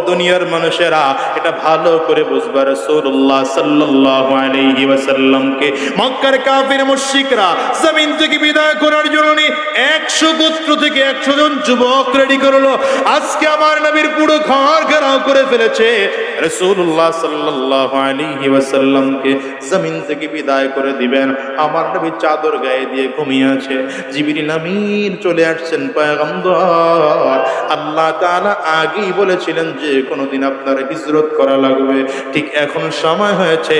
দুনিয়ার মানুষেরা এটা ভালো করে বুঝবা, রাসূলুল্লাহ সাল্লাল্লাহু আলাইহি ওয়াসাল্লামকে মক্কার কাফির মুশরিকরা জমিন থেকে বিদায় করার জন্য 100 গোত্র থেকে 100 জন যুবক রেডি করলো। আজকে আমার নবীর পুরো ঘর ঘেরাও করে ফেলেছে। রাসূলুল্লাহ সাল্লাল্লাহু আলাইহি ওয়াসাল্লামকে জমিন থেকে বিদায় করে দিবেন, আমার নবী চাদর গায়ে দিয়ে ঘুমিয়ে আছে। জিবরিল আমিন চলে আসছেন। পয়গম্বর, আল্লাহ তাআলা আগেই বলেছিলেন যে কোনোদিন আপনার হিজরত করা লাগবে, ঠিক এখন সময় হয়েছে,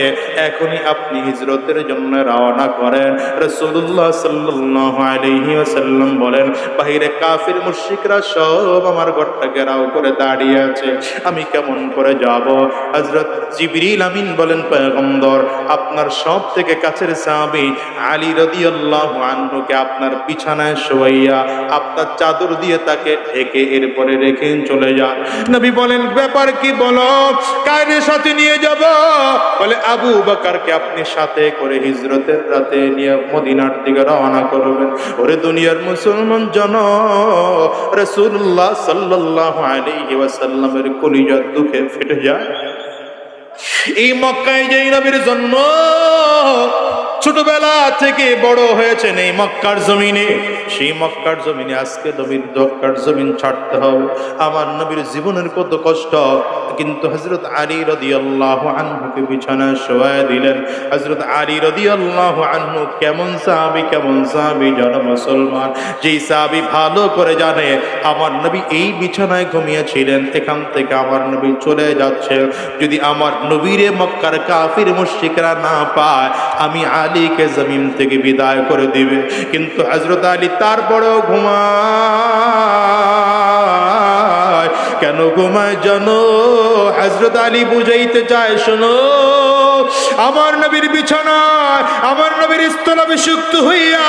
এখনই আপনি হিজরতের জন্য রওনা করেন। রাসূলুল্লাহ সাল্লাল্লাহু আলাইহি ওয়াসাল্লাম বলেন, বাহিরে কাফির মুশরিকরা সব আমার ঘরটা ঘেরাও করে দাঁড়িয়ে আছে, আমি কেমন করে যাব? হযরত জিবরিল আমিন বলেন, পয়গম্বর, আপনার সব থেকে কাছের সাহাবী আলী রাদিয়াল্লাহু আনহুকে আপনার বিছানায় শোয়াইয়া আপনার চাদর দিয়ে তাকে ঢেকে এরপরে রেখে চলে যান। নবী বলেন, ব্যাপার কি বলো, কার সাথে নিয়ে যাব? বলে, আবু বকরকে আপনি সাথে করে হিজরতের রাতে নিয়ে মদিনার দিকে রওনা করবেন। ওরে দুনিয়ার মুসলমান জন, রাসূলুল্লাহ সাল্লাল্লাহু আলাইহি ওয়াসাল্লামের কলিজা দুঃখে ফেটে যায়। এই মক্কায় যেই নবীর জন্ম, ছোটবেলা থেকে বড় হয়েছেন এই মক্কার জমিনে, সেই মক্কার জমিনে আজকে নবীর মক্কার জমিন ছাড়তে হবে। আমার নবীর জীবনের কত কষ্ট, কিন্তু হযরত আলী রাদিয়াল্লাহু আনহুকে বিছানায় শোয়ায় দিলেন। হযরত আলী রাদিয়াল্লাহু আনহু কেমন সাহাবী জানো মুসলমান? যেই সাহাবী ভালো করে জানে আমার নবী এই বিছানায় ঘুমিয়েছিলেন, এখান থেকে আমার নবী চলে যাচ্ছে, যদি আমার নবীরে মক্কার কাফির মুশরিকরা না পায়, আমি আলীকে জমিন থেকে বিদায় করে দিবে। কিন্তু হযরত আলী তারপরেও ঘুমায়। কেন ঘুমায় জানো? হযরত আলী বুঝাইতে চায়, শোনো, আমার নবীর বিছানায় আমার নবীর স্থলাভিষিক্ত হইয়া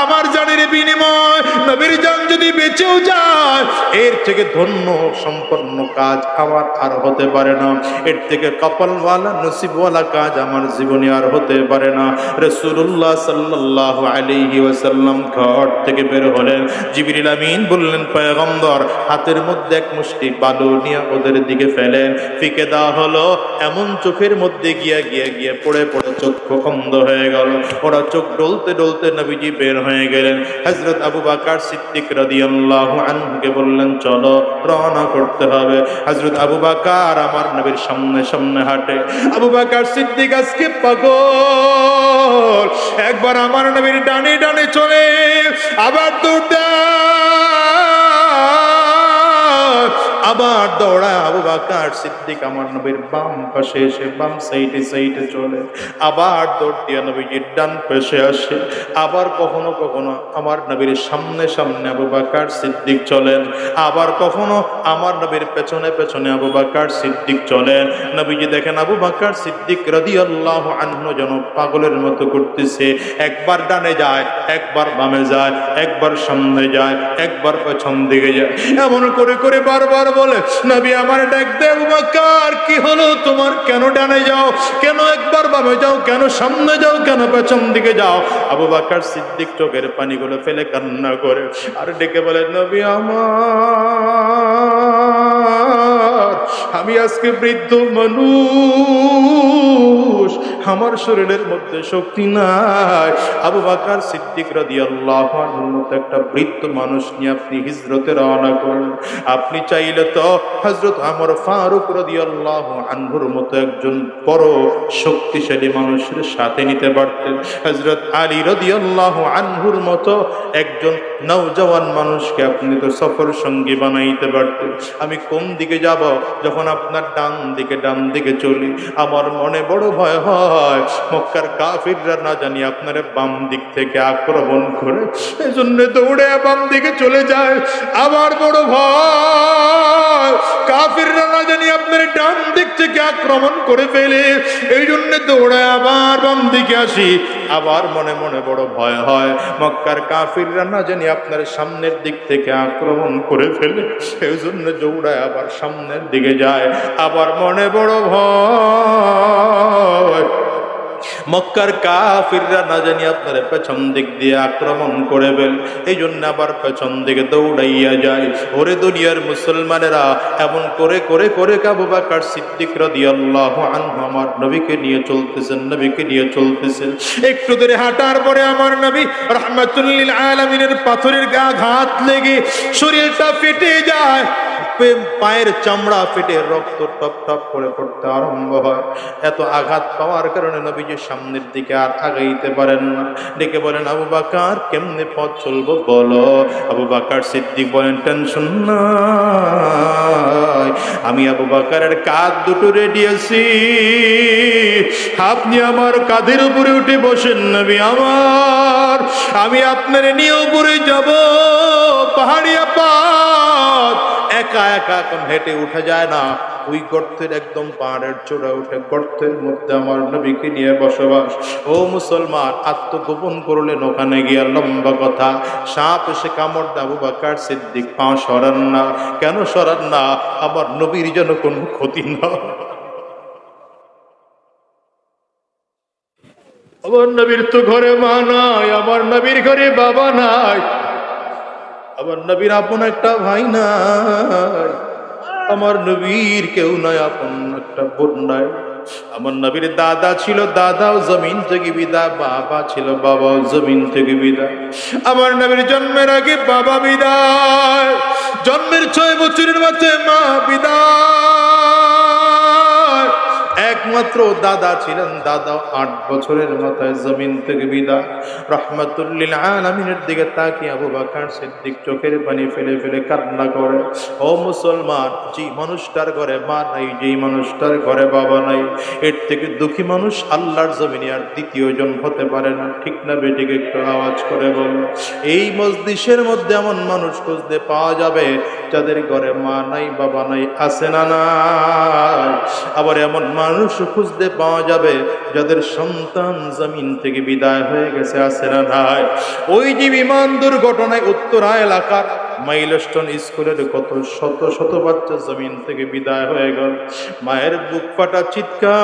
আমার জানের বিনিময় নবীর জান যদি বেঁচেও যায়, এর থেকে ধন্য সম্পন্ন কাজ আমার আর হতে পারে না, এর থেকে কপালওয়ালা নসিবওয়ালা কাজ আমার জীবনে আর হতে পারে না। রাসূলুল্লাহ সাল্লাল্লাহু আলাইহি ওয়াসাল্লাম ঘর থেকে বের হলেন। জিবরিল আমিন বললেন, পয়গম্বর, হাতের মধ্যে এক মুষ্টি বালু নিয়ে ওদের দিকে ফেলেন, ফিকে দেওয়া হলো। এমন চোখের মধ্যে গিয়া পড়ে চক্ষু অন্ধ হয়ে গেল। ওরা চোখ ডলতে ডলতে নবীজি বের হয়ে গেলেন। হযরত আবু বকর সিদ্দিক রাদিয়াল্লাহু আনহুকে বললেন, চলো রওনা করতে হবে। হযরত আবু বকর আমার নবীর সামনে সামনে হাঁটে। আবু বকর সিদ্দিক আজকে পাগল, একবার আমার নবীর ডানে ডানে চলে, আবার দৌড় দেয়, আবার দৌড়ায়। আবু বকর সিদ্দিক আমার নবীর বাম পাশে এসে বাম সাইডে চলে, আবার দৌড় দিয়ে নবীজির ডান পাশে আসে। আবার কখনো কখনো আমার নবীর সামনে সামনে আবু বকর সিদ্দিক চলেন, আবার কখনো আমার নবীর পেছনে পেছনে আবু বকর সিদ্দিক চলেন। নবীজি দেখেন আবু বকর সিদ্দিক রাদিয়াল্লাহু আনহু যেন পাগলের মতো করতেছে, একবার ডানে যায়, একবার বামে যায়, একবার সামনে যায়, একবার পেছন দিকে যায়, এমন করে করে বারবার বলে, নবী আমার ডাক দে, আবু বকর কি হলো তোমার? কেন ডানে যাও, কেন একবার বামে যাও, কেন সামনে যাও, কেন পেছন দিকে যাও? আবু বকর সিদ্দিক চোখের পানিগুলো ফেলে কান্না করে আর ডেকে বলে, নবী আমার, আমি আজকে বৃদ্ধ মানুষ, আমার শরীরের মধ্যে শক্তি নাই। আবু বকর সিদ্দিক রাদিয়াল্লাহু আনহুর মতো একটা বৃদ্ধ মানুষ নিয়ে আপনি হিজরতে রওনা করেন। আপনি চাইলে তো হযরত ওমর ফারুক রাদিয়াল্লাহু আনহুর মতো একজন বড় শক্তিশালী মানুষের সাথে নিতে পারতেন, হযরত আলী রাদিয়াল্লাহু আনহুর মতো একজন নওজওয়ান মানুষকে আপনি তো সফর সঙ্গী বানাইতে পারতেন। আমি কোন দিকে যাব? যখন আপনার ডান দিকে চলি, আমার মনে বড় ভয় হয় মক্কার কাফিররা না জানি আপনার বাম দিক থেকে আক্রমণ করে, এজন্য দৌড়ে বাম দিকে চলে যায়। আবার বড় ভয় কাফিররা না জানি আপনার ডান দিক থেকে আক্রমণ করে ফেলে, এই জন্য দৌড়ে আবার বাম দিকে আসি। আবার মনে মনে বড় ভয় হয় মক্কার কাফিররা না জানি আপনার সামনের দিক থেকে আক্রমণ করে ফেলে, এই জন্য দৌড়ায় আবার সামনের দিকে যায়। আবার মনে বড় ভয় মক্কার কাফিররা না জানি আপনার পেছন দিক দিয়ে আক্রমণ করে ফেল, এই জন্য আবার পেছন দিকে দৌড়াইয়া যায়। ওরে দুনিয়ার মুসলমানেরা, এমন করে করে করে আবু বকর সিদ্দিক রাদিয়াল্লাহু আনহু আমার নবীকে নিয়ে চলতেছেন, নবীকে নিয়ে চলতেছেন। একটু দূরে হাঁটার পরে আমার নবী রাহমাতুল লিল আলামিনের পাথরের আঘাত লেগে শরীরটা ফেটে যায়, পায়ের চামড়া ফেটে রক্ত টপ টপ করে পড়তে আরম্ভ হয়। এত আঘাত পাওয়ার কারণে নবীজি সামনের দিকে আর আগাইতে পারেন না। ডেকে বলেন, আবু বকর কেমনে পথ চলবো বলো? আবু বকর সিদ্দিক বলেন, টেনশন নাই, আমি আবু বকরের কাঁধ দুটো রেডি আছি, আপনি আমার কাঁধের উপরে উঠে বসেন নবী আমার, আমি আপনার নিয়ে উপরে যাব। পাহাড়িয়া পথ, একা একা হেঁটে উঠা যায় না। ওই গর্তের একদম পাহাড়ের চূড়া উঠে গর্তের মধ্যে আমার নবীকে নিয়ে বসবাস। ও মুসলমান, আত্মগোপন করলেন ওখানে গিয়া। লম্বা কথা, সাপ এসে কামড় দেয়, আবু বকর সিদ্দিক পা সরান না। কেন সরান না? আমার নবীর যেন কোনো ক্ষতি না। আমার নবীর তো ঘরে মা নাই, আমার নবীর ঘরে বাবা নাই, আমার নবীর আপন একটা ভাই নাই, আমার নবীর কেউ নাই, আপন একটা বোন নাই। আমার নবীর দাদা ছিল, দাদাও জমিন থেকে বিদায়, বাবা ছিল, বাবাও জমিন থেকে বিদায়। আমার নবীর জন্মের আগে বাবা বিদায়, জন্মের 6 বছরের মাথায় মা বিদায়, একমাত্র দাদা ছিলেন, দাদা 8 বছরের মাথায় জমিন থেকে বিদায়। রাহমাতুল লিল আলামিনের দিকে তাকিয়ে আবু বকর সিদ্দিক চোখের পানি ফেলে ফেলে কান্না করে। ও মুসলমান, যে মানুষটার ঘরে মা নাই, যেই মানুষটার ঘরে বাবা নাই, এর থেকে দুঃখী মানুষ আল্লাহর জমিনে আর দ্বিতীয় জন হতে পারে না। ঠিক না বেঠিক? একটু আওয়াজ করে বলো। এই মজলিসের মধ্যে এমন মানুষ খুঁজতে পাওয়া যাবে যাদের ঘরে মা নাই, বাবা নাই, আছে না নাই? আবার এমন মানুষ খুঁজতে পাওয়া যাবে যাদের সন্তান জমিন থেকে বিদায় হয়ে গেছে, আছে না নাই? ওই যে বিমান দুর্ঘটনায় উত্তরা এলাকার মাইলস্টোন স্কুলের কত শত শত বাচ্চা জমিন থেকে বিদায় হয়ে গেল। মায়ের বুক ফাটা চিৎকার,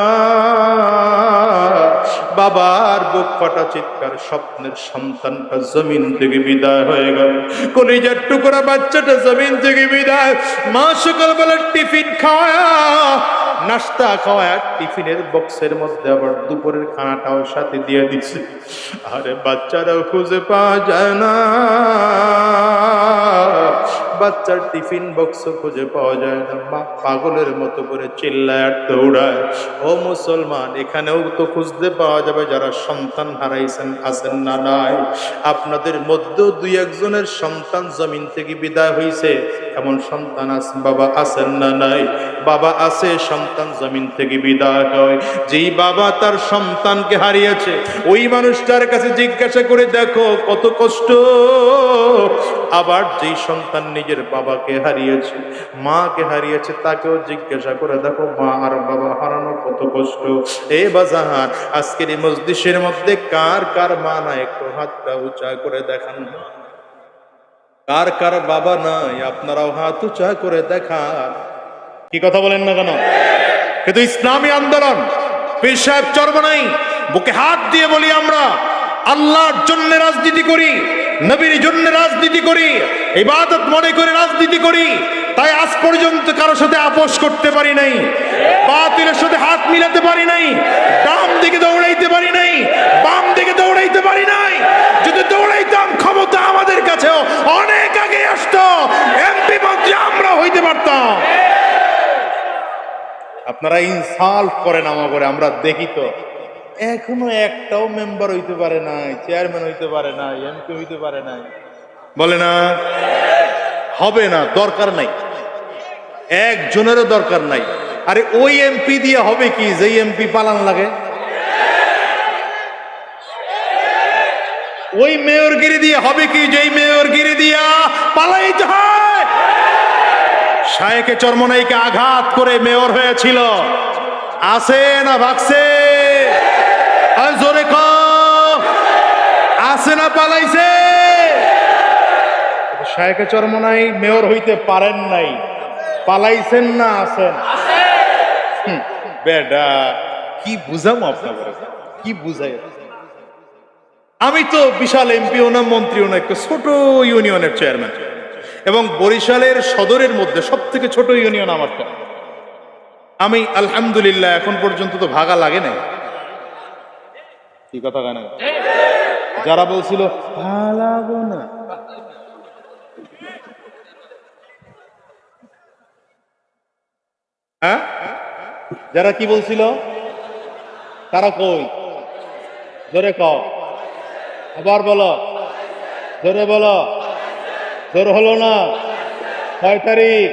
বাবার বুক ফাটা চিৎকার, স্বপ্নের সন্তানটা জমিন থেকে বিদায় হয়ে গেল। কলিজার টুকরা বাচ্চাটা জমিন থেকে বিদায়। মা সকালবেলার টিফিন খাওয়া, নাস্তা খাওয়া, টিফিনের বক্সের মধ্যে আবার দুপুরের খানাটাও সাথে দিয়ে দিচ্ছে। আরে বাচ্চারাও খুঁজে পাওয়া যায় না, বাচ্চার টিফিন বক্স খুঁজে পাওয়া যায় না। মা পাগলের মতো করে চিল্লায় আর দৌড়ায়। ও মুসলমান, এখানেও তো খুঁজতে পাওয়া যাবে যারা সন্তান হারাইছেন, আছেন না নাই? আপনাদের মধ্যেও 2-1 সন্তান জমিন থেকে বিদায় হয়েছে, এমন সন্তান আছে, বাবা আছেন না নাই? বাবা আছে, সন্তান জমিন থেকে বিদায় হয়। যেই বাবা তার সন্তানকে হারিয়েছে, ওই মানুষটার কাছে জিজ্ঞাসা করে দেখো কত কষ্ট। আবার যেই সন্তান নিজের বাবাকে হারিয়েছে, মাকে হারিয়েছে, তাকেও জিজ্ঞাসা করে দেখো মা আর বাবা হারানো কত কষ্ট। এ বাজার, আজকের এই মজলিসের মধ্যে কার কার মা নাই? একটু হাতটা উঁচা করে দেখান। কার কার বাবা নাই? আপনারাও হাত উঁচা করে দেখান। কি কথা বলেন না কেন? কিন্তু ইসলামী আন্দোলন, পীর সাহেব চরমনাই, বুকে হাত দিয়ে বলি, আমরা আল্লাহর জন্য রাজনীতি করি, নবীর জন্য রাজনীতি করি, ইবাদত মনে করে রাজনীতি করি। তাই আজ পর্যন্ত কারোর সাথে আপোষ করতে পারি নাই, বাতিলের সাথে হাত মিলাতে পারি নাই, ডান দিকে দৌড়াইতে পারি নাই, বাম দিকে দৌড়াইতে পারি নাই। যদি দৌড়াইতাম, ক্ষমতা আমাদের কাছেও অনেক আগে আসতো, এমপি মন্ত্রী আমরা হইতে পারতাম। আপনারা ইনসাল্ট করেন আমাকে, আমরা দেখি তো এখনো একটাও মেম্বার হইতে পারে নাই, চেয়ারম্যান হইতে পারে নাই, এমপি হইতে পারে নাই। বলে না, হবে না, দরকার নাই, একজনেরও দরকার নাই। আরে ওই এমপি দিয়ে হবে কি, যেই এমপি পালান লাগে? ওই মেয়রগিরি দিয়ে হবে কি, যেই মেয়রগিরি দিয়া পালাইতে হয়? শায়েখে চরমনাইকে আঘাত করে মেয়র হয়েছিল, আছে না ভাগছে? জোরে কম, আছে না পালাইছে? শায়েখে চরমনাই মেয়র হইতে পারেন নাই, পালাইছেন না আছেন? বেডা কি বুঝাম আপনাদের? কি বুঝাই? আমি তো বিশাল এমপিও না, মন্ত্রীও না, একটা ছোট ইউনিয়নের চেয়ারম্যান, এবং বরিশালের সদরের মধ্যে সব থেকে ছোট ইউনিয়ন আমারটা। আমি আলহামদুলিল্লাহ এখন পর্যন্ত তো ভাগা লাগে না। কি কথা কেন? যারা বলছিল ভালাবো না, হ্যাঁ, যারা কি বলছিল তারা কই? জোরে কও, আবার বলো, জোরে বলো। জোর হলো না? 6 তারিখ।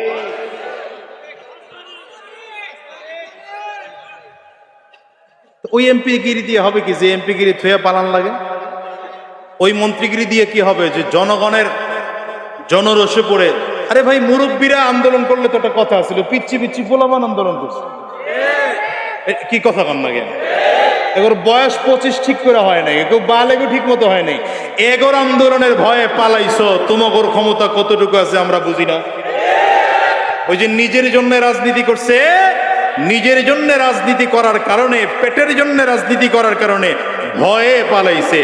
ওই এমপিগিরি দিয়ে হবে কি? যে এমপিগিরি থুয়ে পালান লাগে। ওই মন্ত্রীগিরি দিয়ে কি হবে? যে জনগণের জনরসে পড়ে। আরে ভাই, মুরব্বীরা আন্দোলন করলে তো একটা কথা ছিল, পিচ্ছি পিচ্ছি পোলাপান আন্দোলন করছে। কি কথা কন লাগে? এগোর বয়স 25 ঠিক করে হয় নাই, কেউ বালেগো ঠিক মতো হয় নাই। এগোর আন্দোলনের ভয়ে পালাইছো, তোমাগোর ক্ষমতা কতটুকু আছে আমরা বুঝি না। ওই যে নিজের জন্য রাজনীতি করছে, নিজের জন্য রাজনীতি করার কারণে, পেটের জন্য রাজনীতি করার কারণে ভয়ে পালাইছে।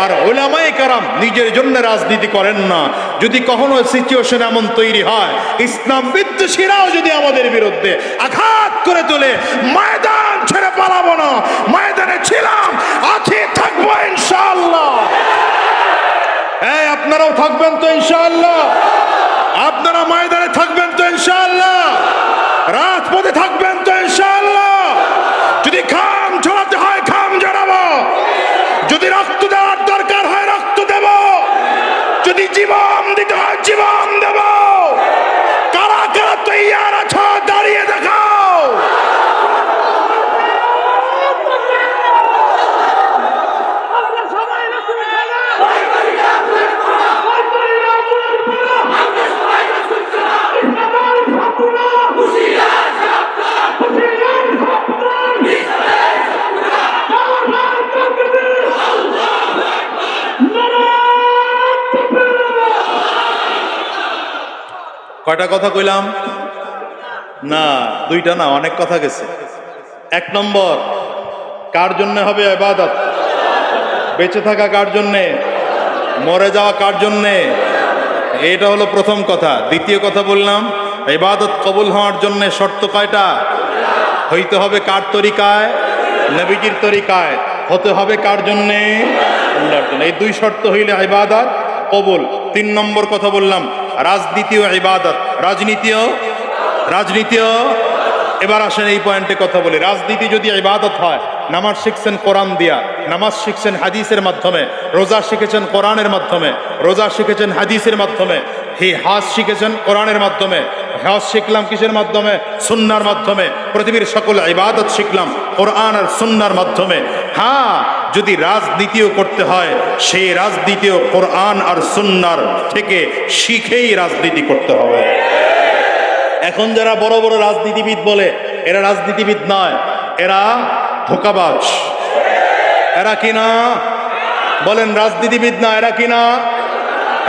আর উলামায়ে কেরাম নিজের জন্য রাজনীতি করেন না। যদি কখনো সিচুয়েশন এমন তৈরি হয়, ইসলাম বিদ্বেষীরাও যদি আমাদের বিরুদ্ধে আঘাত করে তোলে, ময়দান ছেড়ে পালাবো না, ময়দানে ছিলাম, আছি, থাকবো ইনশাআল্লাহ। এই আপনারাও থাকবেন তো ইনশাআল্লাহ? আপনারা ময়দানে থাকবেন তো ইনশাআল্লাহ? রাজপথে থাকবেন তো ইনশাআল্লাহ? যদি খাম ঝরাতে হয় খাম ঝরাবো, যদি রক্ত দেওয়ার দরকার হয় রক্ত দেব, যদি জীবন দিতে হয় জীবন দেব। কারা কারা তৈয়ার আছো দাঁড়িয়ে দেখাও। কয়টা কথা কইলাম? না, দুইটা না, অনেক কথা গেছে। 1 নম্বর, কার জন্য হবে ইবাদত? বেঁচে থাকা কার জন্যে? মরে যাওয়া কার জন্যে? এটা হলো প্রথম কথা। দ্বিতীয় কথা বললাম, ইবাদত কবুল হওয়ার জন্য শর্ত কয়টা? হইতে হবে কার তরিকায়? নবীজির তরিকায়। হতে হবে কার জন্যে? আল্লাহর জন্য। এই 2 শর্ত হইলে ইবাদত কবুল। 3 নম্বর কথা বললাম, রাজনীতিও ইবাদত, রাজনীতিও। এবার আসেন এই পয়েন্টে কথা বলি। রাজনীতি যদি ইবাদত হয়, নামাজ শিখছেন কোরআন দিয়া, নামাজ শিখছেন হাদিসের মাধ্যমে, রোজা শিখেছেন কোরআনের মাধ্যমে, রোজা শিখেছেন হাদিসের মাধ্যমে, হজ শিখেছেন কোরআনের মাধ্যমে, হজ শিখলাম কিসের মাধ্যমে? সুন্নাহর মাধ্যমে। পৃথিবীর সকল ইবাদত শিখলাম কোরআন আর সুন্নাহর মাধ্যমে। হ্যাঁ, যদি রাজনীতিও করতে হয়, সেই রাজনীতিও কোরআন আর সুন্নাহর থেকে শিখেই রাজনীতি করতে হবে। এখন যারা বড় বড় রাজনীতিবিদ বলে, এরা রাজনীতিবিদ নয়, এরা ধোঁকাবাজ। এরা কিনা বলেন? রাজনীতিবিদ না, এরা কিনা?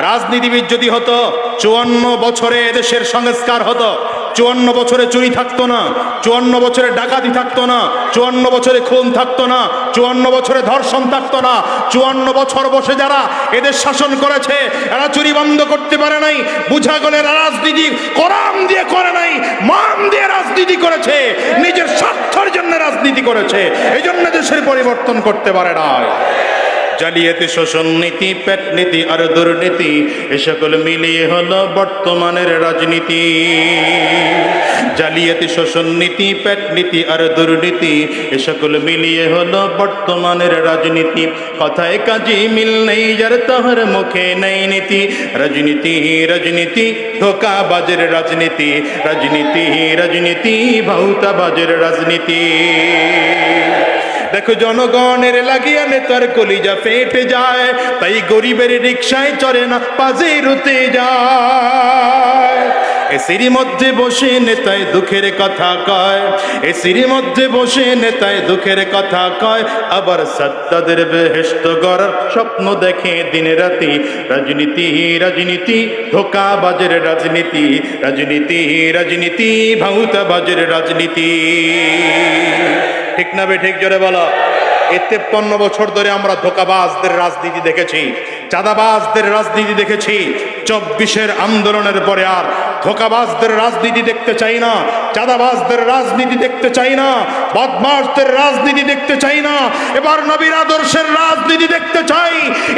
রাজনীতিবিদ যদি হতো, 54 বছরে এদেশের সংস্কার হতো, 54 বছরে চুরি থাকতো না, 54 বছরে ডাকাতি থাকতো না, 54 বছরে খুন থাকতো না, 54 বছরে ধর্ষণ থাকতো না। 54 বছর বসে যারা এদের শাসন করেছে, এরা চুরি বন্ধ করতে পারে নাই। বুঝা গেলে রাজনীতি কোরআন দিয়ে করে নাই, মান দিয়ে রাজনীতি করেছে, নিজের স্বার্থের জন্য রাজনীতি করেছে। এই জন্য দেশের পরিবর্তন করতে পারে না। জালিয়াতি, শোষণ নীতি, পেট নীতি আর দুর্নীতি, এ সকল মিলিয়ে হলো বর্তমানের রাজনীতি। জালিয়াতি, শোষণ নীতি, পেট নীতি আর দুর্নীতি, এ সকল মিলিয়ে হলো বর্তমানের রাজনীতি। কথায় কাজে মিল নেই যার, তাহার মুখে নেই নীতি। রাজনীতি রাজনীতি, ধোঁকাবাজের রাজনীতি, রাজনীতি রাজনীতি, ভাউতাবাজের রাজনীতি। দেখো জনগণের লাগিয়া নেতার কলিজা ফেটে যায়, তাই গরিবের রিকশায় চড়ে না, পাজে রুতে যায়। এসির মধ্যে বসে নেতায় দুঃখের কথা কয়, এসির মধ্যে বসে নেতায় দুঃখের কথা কয়, আবার সাদ্দাদের বেহেশত গড়ার স্বপ্ন দেখে দিনে রাতি। রাজনীতি রাজনীতি, ধোঁকাবাজের রাজনীতি, রাজনীতি রাজনীতি, ভাউতাবাজের রাজনীতি। ঠিক না বে ঠিক? জোরে বলো। এই 53 বছর ধরে আমরা ধোঁকাবাজদের রাজনীতি দেখেছি, চাঁদাবাজদের রাজনীতি দেখেছি। 24-এর আন্দোলনের পরে আর ধোঁকাবাজদের রাজনীতি দেখতে চাই না, চাঁদাবাজদের রাজনীতি দেখতে চাই না, বদমাশদের রাজনীতি দেখতে চাই না। এবার নবীর আদর্শের রাজনীতি দেখতে চাই,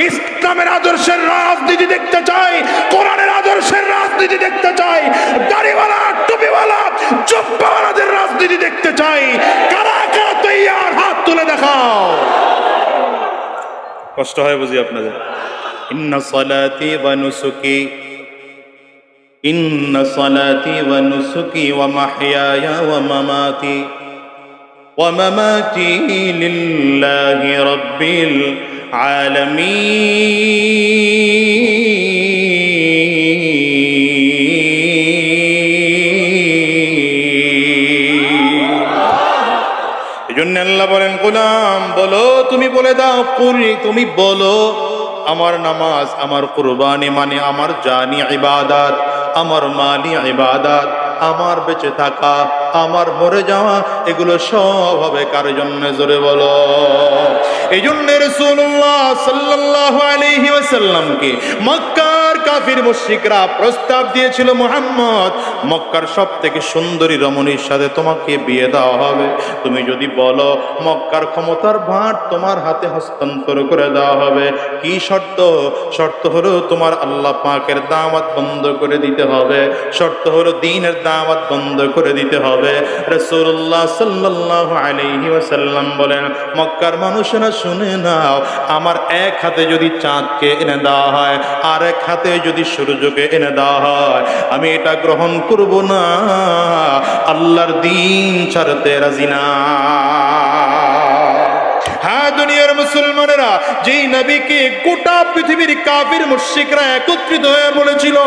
ইসলামের আদর্শের রাজনীতি দেখতে চাই, কোরআনের আদর্শের রাজনীতি দেখতে চাই, দাড়িওয়ালা টুপিওয়ালা জুব্বাওয়ালাদের রাজনীতি দেখতে চাই। কারা কারা তৈয়ার? হাত তুলে দেখাও। কষ্ট হয় বুঝি আপনাদের? ইন্না সালাতি ওয়া নুসুকি ইন্না সালাতি ওয়া নুসুকি ওয়া মাহইয়ায়া ওয়া মামাতি লিল্লাহি রাব্বিল আলামিন। এজন্য আল্লাহ বলেন, গোলাম বলো, তুমি বলে দাও, তুমি বলো আমার নামাজ, আমার কুরবানি মানে আমার জানি ইবাদত, আমার মালি ইবাদত, আমার বেঁচে থাকা, আমার মরে যাওয়া, এগুলো সব হবে কার জন্য? জোরে বলো। এই জন্য রাসূলুল্লাহ সাল্লাল্লাহু আলাইহি ওয়াসাল্লামকে মক্কার কাফির মুশরিকরা প্রস্তাব দিয়েছিল, মুহাম্মদ, মক্কার সবথেকে সুন্দরী রমণীর সাথে তোমাকে বিয়ে দেওয়া হবে। তুমি যদি বলো মক্কার ক্ষমতার ভার তোমার হাতে হস্তান্তর করে দেওয়া হবে। কি শর্ত? শর্ত হলো তোমার আল্লাহ পাকের দাওয়াত বন্ধ করে দিতে হবে, শর্ত হলো দ্বীনের দাওয়াত বন্ধ করে দিতে হবে। রাসূলুল্লাহ সাল্লাল্লাহু আলাইহি ওয়াসাল্লাম বলেন, মক্কার মানুষেরা শুনে নাও, আমার এক হাতে যদি চাঁদকে এনে দেওয়া হয়, আর এক হাতে যদি সূর্যকে এনে দেওয়া হয়, আমি এটা গ্রহণ করব না, আল্লাহর দ্বীন ছাড়তে রাজি না। হ্যাঁ, দুনিয়ার মুসলমানেরা যেই নবীকে গোটা পৃথিবীর কাফির মুশরিকরা একত্রিত হয়ে বলেছিল,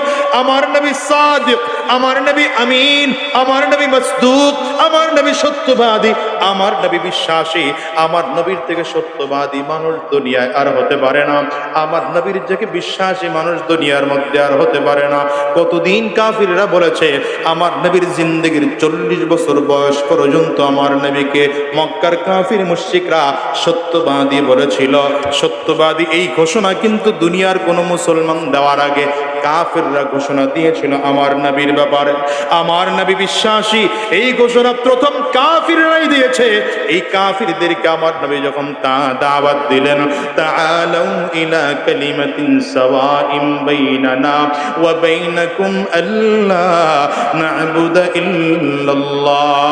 আমার নবী সাদিক, আমার নবী আমিন, আমার নবী মাসদুক, আমার নবী সত্যবাদী, আমার নবী বিশ্বাসী, আমার নবীর থেকে সত্যবাদী মানুষ দুনিয়ায় আর হতে পারে না, আমার নবীর থেকে বিশ্বাসী মানুষ দুনিয়ার মধ্যে আর হতে পারে না। কতদিন কাফিররা বলেছে, আমার নবীর জিন্দেগির 40 বছর বয়স পর্যন্ত আমার নবীকে মক্কার কাফির মুশরিকরা সত্যবাদী বলেছিল। সত্যবাদী এই ঘোষণা কিন্তু দুনিয়ার কোন মুসলমান দেওয়ার আগে কাফিররা ঘোষণা দিয়েছিল আমার নবীর ব্যাপারে। আমার নবী বিশ্বাসী, এই ঘোষণা প্রথম কাফিররাই দিয়েছে। এই কাফিরদেরকে আমার নবী যখন দাওয়াত দিলেন, তাআলাউ ইলা কালিমাতিন সাওয়াইন বাইনানা ওয়া বাইনাকুম আল্লা না'বুদা ইল্লাল্লাহ,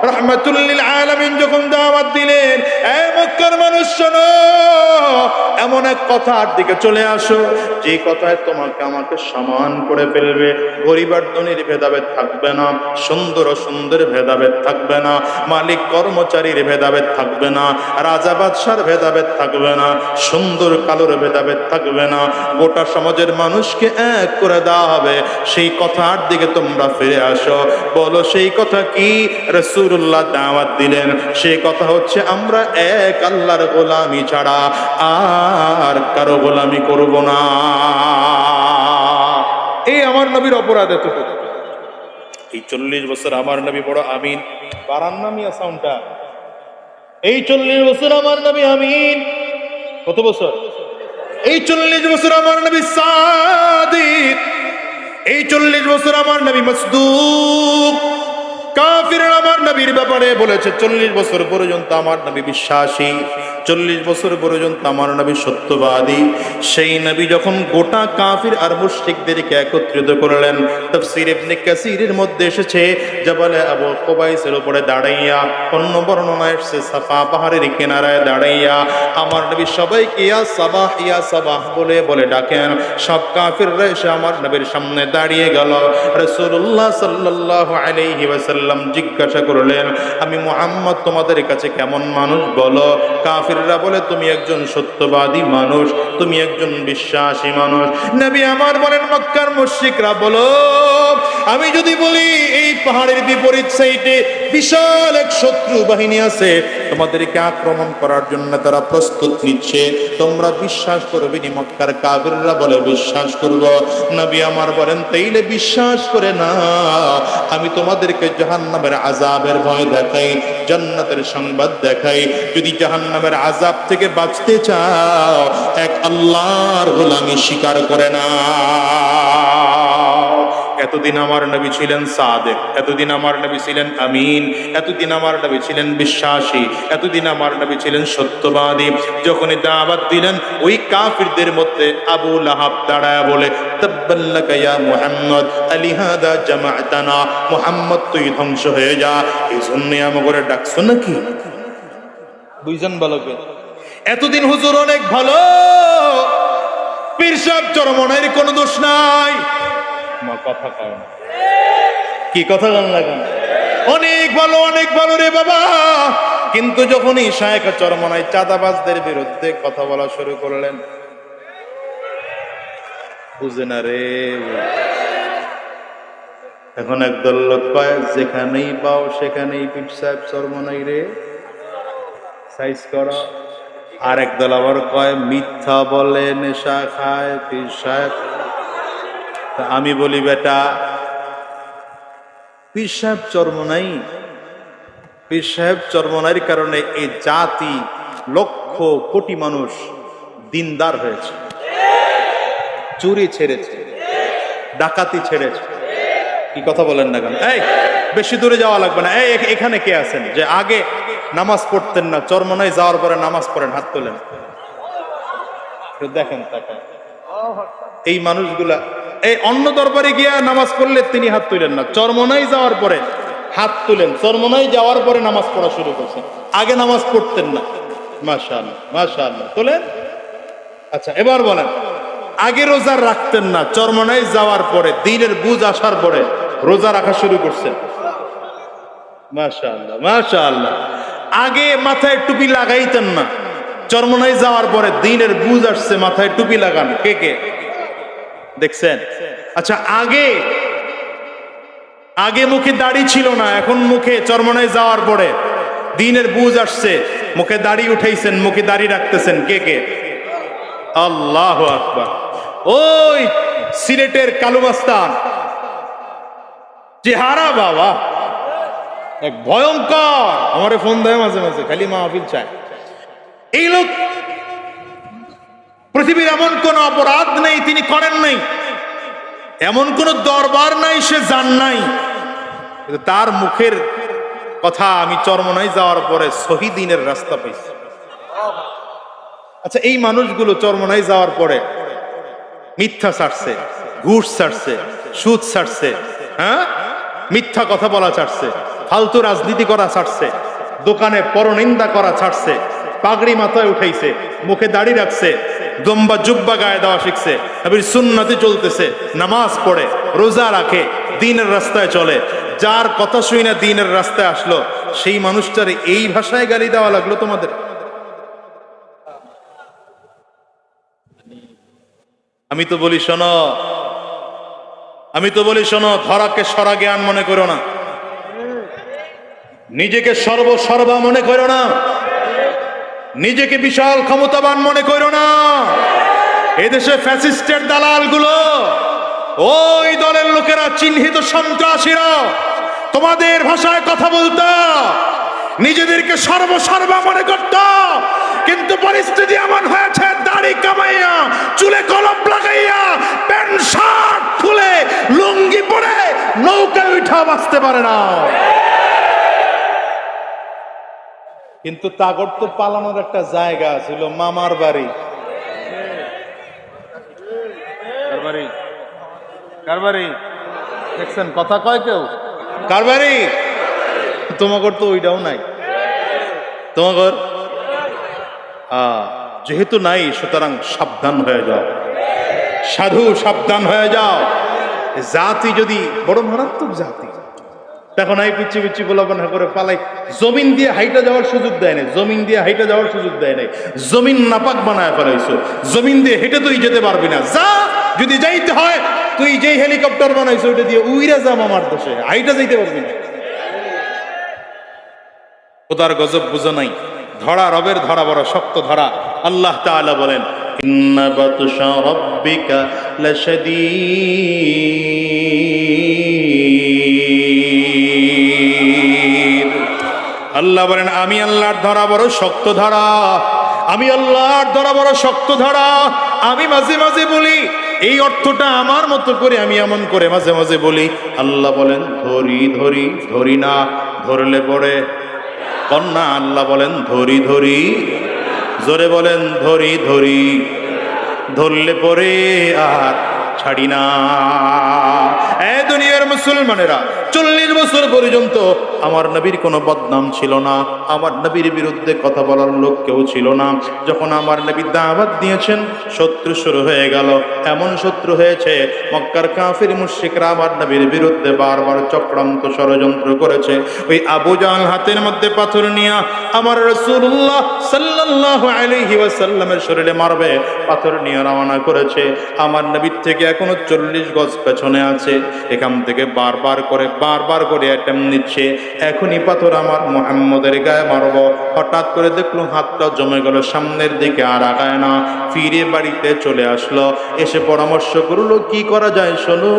রাহমাতুল লিল আলামিন যখন দাওয়াত দিলেন, এ মক্কার মানুষ শোনো, এমন এক কথার দিকে চলে আসো যে কথায় তোমাকে আমাকে সমান করে ফেলবে। গরিব আর ধনীর ভেদাভেদ থাকবে না, সুন্দর ও সুন্দর ভেদাভেদ থাকবে না, মালিক কর্মচারীর ভেদাভেদ থাকবে না, রাজা বাদশার ভেদাভেদ থাকবে না, সুন্দর কালোর ভেদাভেদ থাকবে না, গোটা সমাজের মানুষকে এক করে দেওয়া হবে। সেই কথার দিকে তোমরা ফিরে আসো। বলো সেই কথা কি? রাসূলুল্লাহ দাওয়াত দিলেন, সেই কথা হচ্ছে আমরা এক আল্লাহর গোলামি ছাড়া আর কারো গোলামি করব না। এই আমার নবীর অপরাধ এতটুকু। এই 40 বছর আমার নবী বড় আমিন, বারান নামিয়া সাউন্ডটা, এই 40 বছর আমার নবী আমিন। কত বছর? এই 40 বছর আমার নবী সাদিক, এই 40 বছর আমার নবী মাসদুক। কাফিররা আমার নবীর ব্যাপারে বলেছে 40 বছর পর্যন্ত আমার নবী বিশ্বাসী, 40 বছর পর্যন্ত আমার নবী সত্যবাদী। সেই নবী যখন গোটা কাফির আর মুশরিকদেরকে একত্রিত করলেন, তাফসীর ইবনে কাসীরের মধ্যে এসেছে জাবালে আবু কুবাইসের উপরে দাঁড়াইয়া, অন্য বর্ণনায় এসেছে সাফা পাহাড়ের কিনারায় দাঁড়াইয়া আমার নবী সবাইকে ইয়া সাবাহ ইয়া সাবাহ বলে বলে ডাকেন। সব কাফিররা এসে আমার নবীর সামনে দাঁড়িয়ে গেল। রাসূলুল্লাহ সাল্লাল্লাহু আলাইহি ওয়াসাল্লাম জিজ্ঞাসা করলেন, আমি মুহাম্মদ তোমাদের কাছে কেমন মানুষ বলো? কাফিররা বলে, তুমি একজন সত্যবাদী মানুষ, তুমি একজন বিশ্বাসী মানুষ। নবী আমার বলেন, মক্কার মুশরিকরা বলো, আমি যদি বলি এই পাহাড়ের বিপরীত সাইডে বিশাল এক শত্রু বাহিনী আছে, তোমাদেরকে আক্রমণ করার জন্য তারা প্রস্তুত নিচ্ছে। তোমরা বিশ্বাস করবে নি? মক্কার কাফিররা বলে বিশ্বাস করব। নবী আমার বলেন, তাইলে বিশ্বাস করে না, আমি তোমাদেরকে জাহান্নামের আযাবের ভয় দেখাই, জান্নাতের সংবাদ দেখাই। যদি জাহান্নামের আযাব থেকে বাঁচতে চাও, এক আল্লাহর গোলামি স্বীকার করে না। এতদিন আমার নবী ছিলেন সাদেক, এতদিন আমার নবী ছিলেন আমিন, এতদিন আমার নবী ছিলেন বিশ্বাসী, এতদিন আমার নবী ছিলেন সত্যবাদী। যখনই দাওয়াত দিলেন, ওই কাফিরদের মধ্যে আবু লাহাব দাঁড়ায় বলে, তাব্বাল্লাকা ইয়া মুহাম্মদ আলিহাদা জামাআতানা, মুহাম্মদ তুই ধ্বংস হয়ে যা, এই জন্য আমাকে ডাকছো নাকি? বুঝছেন বলবে, এতদিন হুজুর অনেক ভালো, পীর সাহেব চরমনের কোনো দোষ নাই। কথা কয় না, কি কথা গান লাগান, অনেক ভালো, অনেক ভালো রে বাবা। কিন্তু যখনই শায়েখ চরমনাই চাঁদাবাজদের বিরুদ্ধে কথা বলা শুরু করলেন, বুঝে না রে। এখন একদল লোক কয়, যেখানেই পাও সেখানেই পীর সাহেব চরমনাই রে সাইজ করা। আর একদল আবার কয়, মিথ্যা বলে, নেশা খায় পীর সাহেব। আমি বলি, বেটা, পীর সাহেব চরমনাই, পীর সাহেব চরমনাইয়ের কারণে এই জাতি লক্ষ কোটি মানুষ দিনদার হয়েছে, চুরি ছেড়েছে, ডাকাতি ছেড়েছে। কি কথা বলেন না কেন? এই বেশি দূরে যাওয়া লাগবে না। এই এখানে কে আছেন যে আগে নামাজ পড়তেন না, চরমনাই যাওয়ার পরে নামাজ পড়েন? হাত তোলেন, দেখেন তাকে। এই মানুষগুলা এই অন্য দরবারে গিয়া নামাজ পড়লে তিনি হাত তুলেন না, চরমনাই যাওয়ার পরে হাত তুলেন। চরমনাই যাওয়ার পরে নামাজ পড়া শুরু করছেন, আগে নামাজ পড়তেন না। মাশাআল্লাহ, মাশাআল্লাহ, তোলেন। আচ্ছা, এবার বলেন, আগে রোজা রাখতেন না, চরমনাই যাওয়ার পরে দ্বীনের বুঝ আসার পরে রোজা রাখা শুরু করছেন। মাশাআল্লাহ, মাশাআল্লাহ। আগে মাথায় টুপি লাগাইতেন না, চরমনাই যাওয়ার পরে দ্বীনের বুঝ আসছে, মাথায় টুপি লাগান। কে কে দেখছেন? আচ্ছা, আগে মুখে দাড়ি ছিল না, এখন মুখে চরমনাই যাওয়ার পরে দ্বীনের বুঝ আসছে, মুখে দাড়ি উঠাইছেন, মুখে দাড়ি রাখতেছেন। কে কে? আল্লাহু আকবার। ওই সিলেটের কালুমাস্তান চেহারা বাবা, এক ভয়ঙ্কর। আমারে ফোন দেয় মাঝে মাঝে, খালি মাহফিল চায়। এই লোক, পৃথিবীর এমন কোন অপরাধ নেই তিনি করেন নাই, এমন কোন দরবার নাই সে যান নাই, কিন্তু তার মুখের কথা আমি চরমনাই যাওয়ার পরে শহীদিনের রাস্তা পাইছি। আচ্ছা, এই মানুষগুলো চরমনাই যাওয়ার পরে মিথ্যা ছাড়ছে, ঘুষ ছাড়ছে, সুদ ছাড়ছে, হ্যাঁ, মিথ্যা কথা বলা ছাড়ছে, ফালতু রাজনীতি করা ছাড়ছে, দোকানে পরনিন্দা করা ছাড়ছে, পাগড়ি মাথায় উঠাইছে, মুখে দাড়ি রাখছে, দম্বা জুব্বা গায়ে দেওয়া শিখছে, নবীর সুন্নতে চলতেছে, নামাজ পড়ে, রোজা রাখে, দ্বীনের রাস্তায় চলে। যার কথা শুই না দ্বীনের রাস্তায় আসলো, সেই মানুষটারে এই ভাষায় গালি দেওয়া লাগলো তোমাদের? আমি তো বলি শোনো, আমি তো বলি শোনো, ধরাকে সরা জ্ঞান মনে করো না, নিজেকে সর্বসর্বা মনে করো না, নিজেকে বিশাল ক্ষমতাবান মনে করো না। এদেশে ফ্যাসিস্টের দালাল গুলো, ওই দলের লোকেরা, চিহ্নিত সন্ত্রাসীরা তোমাদের ভাষায় কথা বলতো, নিজেদেরকে সর্বসর্বা মনে করত। কিন্তু পরিস্থিতি এমন হয়েছে, দাড়ি কামাইয়া, চুলে কলম লাগাইয়া, প্যান্ট শার্ট খুলে, লুঙ্গি পরে নৌকায় উঠা বাঁচতে পারে না। কিন্তু তাগর তো পালানোর একটা জায়গা ছিল, মামার বাড়ি। কার বাড়ি দেখছেন? কথা কয় কেউ? কার বাড়ি? তোমাগর তো ওইটাও নাই। তোমাগর যেহেতু নাই, সুতরাং সাবধান হয়ে যাও, সাধু সাবধান হয়ে যাও। জাতি যদি বড় মারাত্মক জাতি, এখন এই পিচ্ছি পিচ্ছি গোলাপান করে পালাই, জমিন দিয়ে হাইটা যাওয়ার সুযোগ দেয় নাই, জমিন দিয়ে হাইটা যাওয়ার সুযোগ দেয় নাই, জমিন নাপাক বানায় ফেলাইছো, জমিন দিয়ে হেঁটে তুই যেতে পারবি না, যা, যদি যাইতে হয় তুই যেই হেলিকপ্টার বানাইছো ওইটা দিয়ে উইরা যাম আমার দেশে, আইটা যাইতে পারবি না। খোদার গজব বুঝো নাই, ধরা রবের ধরা বড় শক্ত ধরা। আল্লাহ তাআলা বলেন ইন্না বাতশা রাব্বিকা লাশাদীদ। আল্লাহ বলেন আমি আল্লাহর ধরা বড় শক্ত ধরা, আমি আল্লাহর ধরা বড় শক্ত ধরা। আমি মাঝে মাঝে বলি এই অর্থটা আমার মতো করে, আমি এমন করে মাঝে মাঝে বলি। আল্লাহ বলেন ধরি ধরি, ধরি না ধরলে পড়ে কন্যা। আল্লাহ বলেন ধরি ধরি, জোরে বলেন ধরি ধরি, ধরলে পরে আর ছাড়ি না। এ দুনিয়ার মুসলমানেরা, 40 বছর পর্যন্ত আমার নবীর কোনো বদনাম ছিল না, আমার নবীর বিরুদ্ধে কথা বলার লোক কেউ ছিল না। যখন আমার নবী দাওয়াত দিয়েছেন, শত্রু শুরু হয়ে গেল। এমন শত্রু হয়েছে, মক্কার কাফির মুশরিকরা আমার নবীর বিরুদ্ধে বারবার চক্রান্ত ষড়যন্ত্র করেছে। ওই আবু জাহল হাতের মধ্যে পাথর নিয়ে আমার রাসূলুল্লাহ সাল্লাল্লাহু আলাইহি ওয়াসাল্লামের শরীরে মারবে, পাথর নিয়ে রওনা করেছে। আমার নবীর থেকে এখনো 40 গজ পেছনে আছে। এখান থেকে বারবার করে অ্যাটেম্প নিচ্ছে, এখনই পাথর আমার মুহাম্মদের গায়ে মারবো। হঠাৎ করে দেখলো হাতটা জমে গেল সামনের দিকে, আর আগায় না। ফিরে বাড়িতে চলে আসলো, এসে পরামর্শ করলো কি করা যায় শোনো।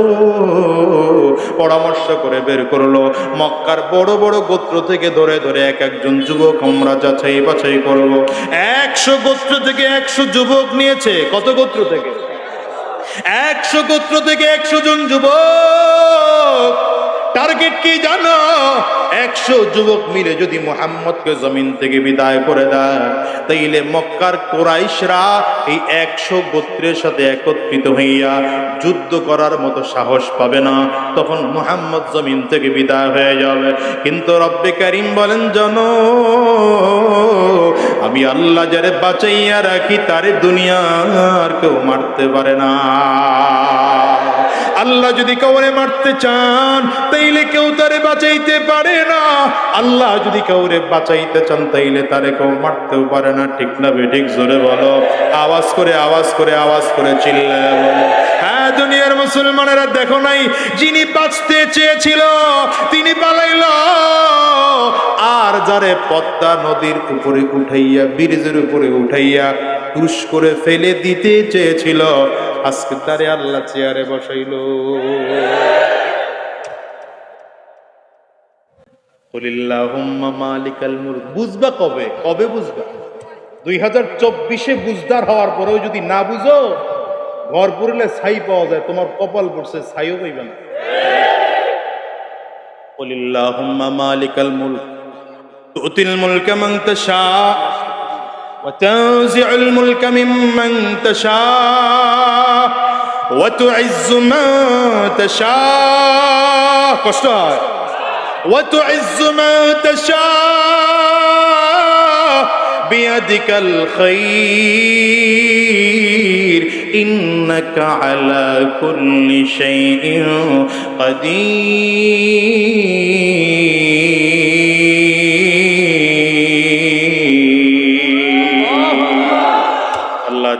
পরামর্শ করে বের করলো মক্কার বড় বড় গোত্র থেকে ধরে ধরে এক একজন যুবক আমরা যাচাই বাছাই করবো। 100 গোত্র থেকে 100 যুবক নিয়েছে। কত গোত্র থেকে? 100 গোত্র থেকে 100 জন যুবক। টার্গেট কি জানো? 100 যুবক মিলে যদি মুহাম্মদকে জমিন থেকে বিদায় করে দেয়, তাইলে মক্কার কুরাইশরা এই 100 গোত্রের সাথে একত্রিত হইয়া যুদ্ধ করার মতো সাহস পাবে না। তখন মুহাম্মদ জমিন থেকে বিদায় হয়ে যাবে। কিন্তু রব্বে কারীম বলেন জানো, আমি আল্লাহ যারে বাঁচাইয়া রাখি তারে দুনিয়ার কেউ মারতে পারে না। আল্লাহ যদি কাউরে মারতে চান তাইলে কেউ তারে বাঁচাইতে পারে না। আল্লাহ যদি কাউরে বাঁচাইতে চান তাইলে তারে কেউ মারতেও পারে না। ঠিক না বেঠিক? জোরে বলো, আওয়াজ করে চিল্লায় বলো। হ্যাঁ দুনিয়ার মুসলমানেরা, দেখো নাই যিনি বাঁচতে চেয়েছিল তিনি পালাইল, আর যারে পদ্মা নদীর উপরে উঠাইয়া, ব্রিজের উপরে উঠাইয়া টুস করে ফেলে দিতে চেয়েছিল, আজকে তারে আল্লাহ চেয়ারে বসাইল। কুলিল্লাহুম্মা মালিকাল মুলক। বুঝবা কবে? কবে বুঝবা? 2024-এ বুঝদার হওয়ার পরেও যদি না বুঝো, ঘর পুরলে ছাই পাওয়া যায়, তোমার কপাল পড়ছে, ছাইও পাইবে না। কুলিল্লাহুম্মা মালিকাল মুলক তুতিল মুলকা মান তাশা وتنزع الملك ممن تشاء وتعز من تشاء وتعز من تشاء بيدك الخير إنك على كل شيء قدير।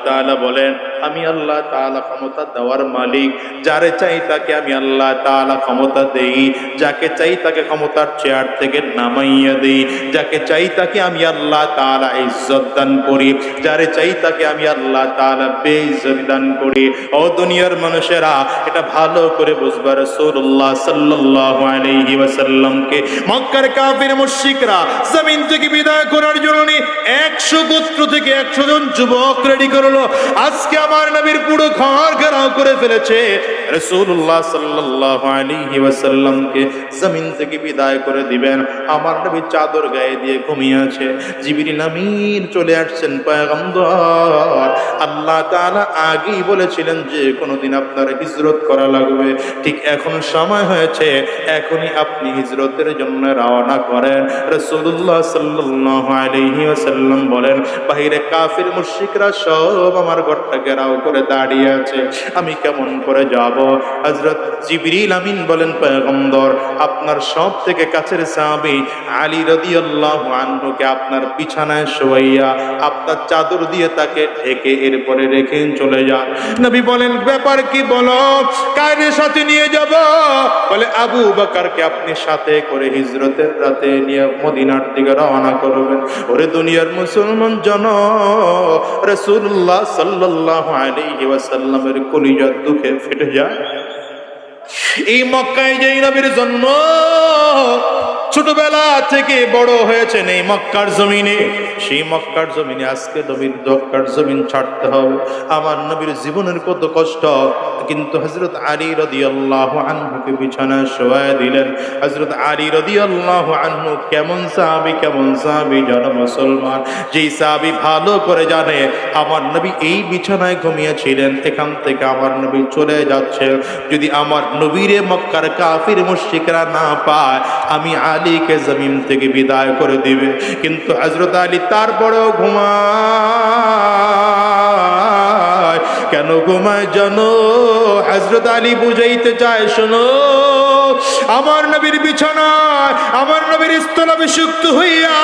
তাআলা বলেন আমি আল্লাহ তাআলা ক্ষমতা দেওয়ার মালিক। যারে চাই তাকে আমি আল্লাহ তাআলা ক্ষমতা দেই, যাকে চাই তাকে ক্ষমতার চেয়ার থেকে নামাইয়া দেই, যাকে চাই তাকে আমি আল্লাহ তাআলা ইজ্জত দান করি, যারে চাই তাকে আমি আল্লাহ তাআলা বেইজ্জত দান করি। ও দুনিয়ার মানুষেরা, এটা ভালো করে বুঝবা। রাসূলুল্লাহ সাল্লাল্লাহু আলাইহি ওয়াসাল্লামকে মক্কার কাফির মুশরিকরা জমিন থেকে বিদায় করার জন্য 100 গোত্র থেকে 100 জন যুবক রেডি করলো। আজকে আমার নবীর পুরো ঘর ঘেরাও করে ফেলেছে। রাসূলুল্লাহ সাল্লাল্লাহু আলাইহি ওয়াসাল্লামকে জমিন থেকে বিদায় করে দিবেন, আমার নবী চাদর গায়ে দিয়ে ঘুমিয়ে আছে। জিবরিল আমিন চলে আসছেন। পয়গম্বর, আল্লাহ তাআলা আগেই বলেছিলেন যে কোনদিন আপনার হিজরত করা লাগবে, ঠিক এখন সময় হয়েছে, এখনই আপনি হিজরতের জন্য রওনা করেন। রাসূলুল্লাহ সাল্লাল্লাহু আলাইহি ওয়াসাল্লাম বলেন, বাহিরে কাফির মুশরিকরা সব আমার ঘরটা ঘেরাও করে দাঁড়িয়ে আছে, আমি কেমন করে যাব? হযরত জিবরিল আমিন বলেন, পয়গম্বর আপনার সব থেকে কাছের সাহাবী আলী রাদিয়াল্লাহু আনহুকে আপনার বিছানায় শোয়াইয়া আপনার চাদর দিয়ে তাকে ঢেকে এরপরে রেখে চলে যান। নবী বলেন, ব্যাপার কি বলো, কার সাথে নিয়ে যাব? বলে, আবু বকরকে আপনি সাথে করে হিজরতের রাতে নিয়ে মদিনার দিকে রওনা করবেন। ওরে দুনিয়ার মুসলমান জন, রাসূলুল্লাহ সাল্লাল্লাহু আলাইহি ওয়াসাল্লামের কলিজা দুঃখে ফেটে যায়। এই মক্কায় যেই নবীর জন্ম, ছোটবেলা থেকে বড় হয়েছেন এই মক্কার জমিনে, সেই মক্কার জমিনে আজকে নবীর মক্কার জমিন ছাড়তে হবে। আমার নবীর জীবনের কত কষ্ট, কিন্তু হযরত আলী রাদিয়াল্লাহু আনহুকে বিছানায় শোয়ায় দিলেন। হযরত আলী রাদিয়াল্লাহু আনহু কেমন সাহাবী জানো মুসলমান? যেই সাহাবী ভালো করে জানে আমার নবী এই বিছানায় ঘুমিয়েছিলেন, এখান থেকে আমার নবী চলে যাচ্ছে, যদি আমার নবীরে মক্কার কাফির মুশরিকরা না পায়, আমি আলীকে জমিন থেকে বিদায় করে দিবে। কিন্তু হযরত আলী তারপরেও ঘুমায়। কেন ঘুমায় জানো? হযরত আলী বুঝাইতে চায়, শোনো, আমার নবীর বিছানায় আমার নবীর স্থলাভিষিক্ত হইয়া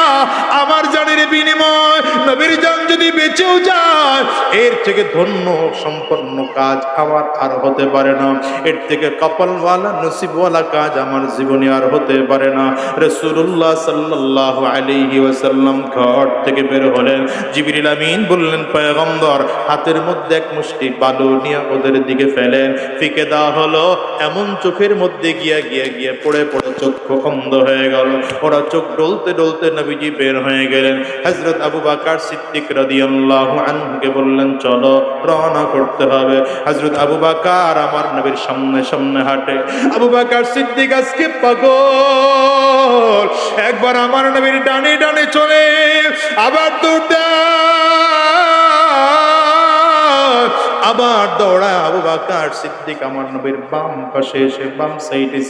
আমার জানের বিনিময় নবীর জান যদি বেঁচেও যায়, এর থেকে ধন্য সম্পন্ন কাজ আমার আর হতে পারে না, এর থেকে কপালওয়ালা নসিবওয়ালা কাজ আমার জীবনে আর হতে পারে না। রাসূলুল্লাহ সাল্লাল্লাহু আলাইহি ওয়াসাল্লাম ঘর থেকে বের হলেন। জিবরিল আমিন বললেন, পয়গম্বর হাতের মধ্যে এক মুষ্টি বালু নিয়ে ওদের দিকে ফেলেন, ফিকে দেওয়া হলো। এমন চোখের মধ্যে গিয়া পড়ে চক্ষু অন্ধ হয়ে গেল। ওরা চোখ ডলতে ডলতে নবীজি বের হয়ে গেলেন। হযরত আবু বকর সিদ্দিক রাদিয়াল্লাহু আনহুকে বললেন, চলো রওনা করতে হবে। হযরত আবু বকর আমার নবীর সামনে সামনে হাঁটে। আবু বকর সিদ্দিক আজকে পাগল, একবার আমার নবীর ডানে ডানে চলে, আবার দৌড় আবার দৌড়ায়। আবু বকর সিদ্দিক আমার নবীর বাম পাশে এসে বাম সাইডে